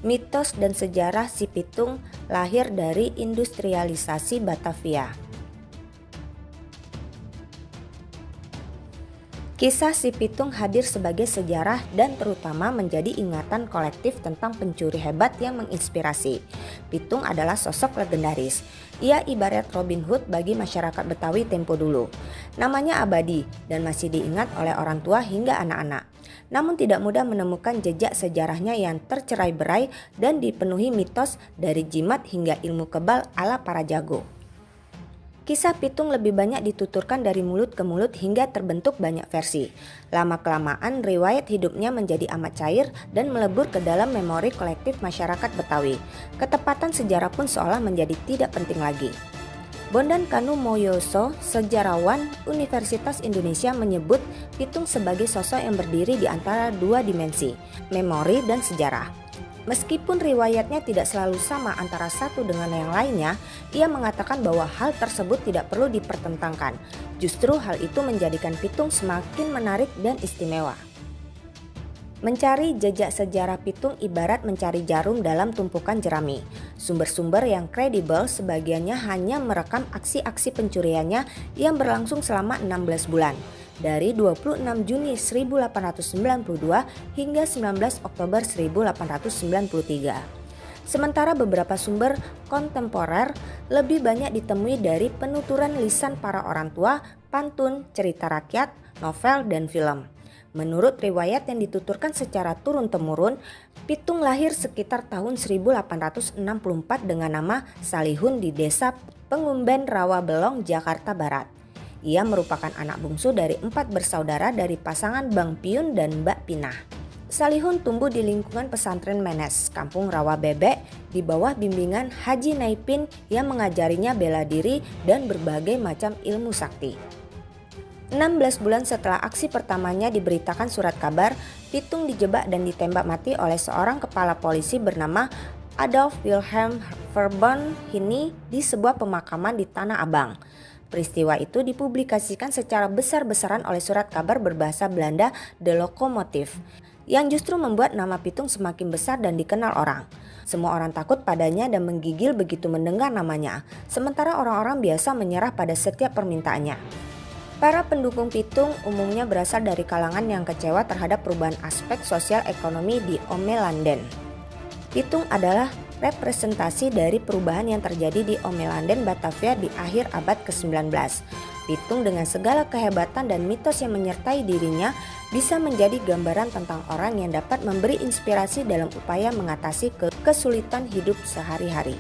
Mitos dan sejarah si Pitung lahir dari industrialisasi Batavia. Kisah si Pitung hadir sebagai sejarah dan terutama menjadi ingatan kolektif tentang pencuri hebat yang menginspirasi. Pitung adalah sosok legendaris. Ia ibarat Robin Hood bagi masyarakat Betawi tempo dulu. Namanya abadi dan masih diingat oleh orang tua hingga anak-anak. Namun tidak mudah menemukan jejak sejarahnya yang tercerai-berai dan dipenuhi mitos dari jimat hingga ilmu kebal ala para jago. Kisah Pitung lebih banyak dituturkan dari mulut ke mulut hingga terbentuk banyak versi. Lama-kelamaan riwayat hidupnya menjadi amat cair dan melebur ke dalam memori kolektif masyarakat Betawi. Ketepatan sejarah pun seolah menjadi tidak penting lagi. Bondan Kanumoyoso, sejarawan Universitas Indonesia, menyebut Pitung sebagai sosok yang berdiri di antara dua dimensi, memori dan sejarah. Meskipun riwayatnya tidak selalu sama antara satu dengan yang lainnya, ia mengatakan bahwa hal tersebut tidak perlu dipertentangkan. Justru hal itu menjadikan Pitung semakin menarik dan istimewa. Mencari jejak sejarah Pitung ibarat mencari jarum dalam tumpukan jerami. Sumber-sumber yang kredibel sebagiannya hanya merekam aksi-aksi pencuriannya yang berlangsung selama 16 bulan. Dari 26 Juni 1892 hingga 19 Oktober 1893. Sementara beberapa sumber kontemporer lebih banyak ditemui dari penuturan lisan para orang tua, pantun, cerita rakyat, novel, dan film. Menurut riwayat yang dituturkan secara turun-temurun, Pitung lahir sekitar tahun 1864 dengan nama Salihun di desa Pengumben Rawabelong, Jakarta Barat. Ia merupakan anak bungsu dari 4 bersaudara dari pasangan Bang Piun dan Mbak Pinah. Salihun tumbuh di lingkungan pesantren Menes, Kampung Rawa Bebek, di bawah bimbingan Haji Naipin yang mengajarinya bela diri dan berbagai macam ilmu sakti. 16 bulan setelah aksi pertamanya diberitakan surat kabar, Pitung dijebak dan ditembak mati oleh seorang kepala polisi bernama Adolf Wilhelm Verboom Hini di sebuah pemakaman di Tanah Abang. Peristiwa itu dipublikasikan secara besar-besaran oleh surat kabar berbahasa Belanda De Lokomotief, yang justru membuat nama Pitung semakin besar dan dikenal orang. Semua orang takut padanya dan menggigil begitu mendengar namanya, sementara orang-orang biasa menyerah pada setiap permintaannya. Para pendukung Pitung umumnya berasal dari kalangan yang kecewa terhadap perubahan aspek sosial ekonomi di Omelanden. Pitung adalah representasi dari perubahan yang terjadi di Omelanden, Batavia di akhir abad ke-19. Pitung dengan segala kehebatan dan mitos yang menyertai dirinya bisa menjadi gambaran tentang orang yang dapat memberi inspirasi dalam upaya mengatasi kesulitan hidup sehari-hari.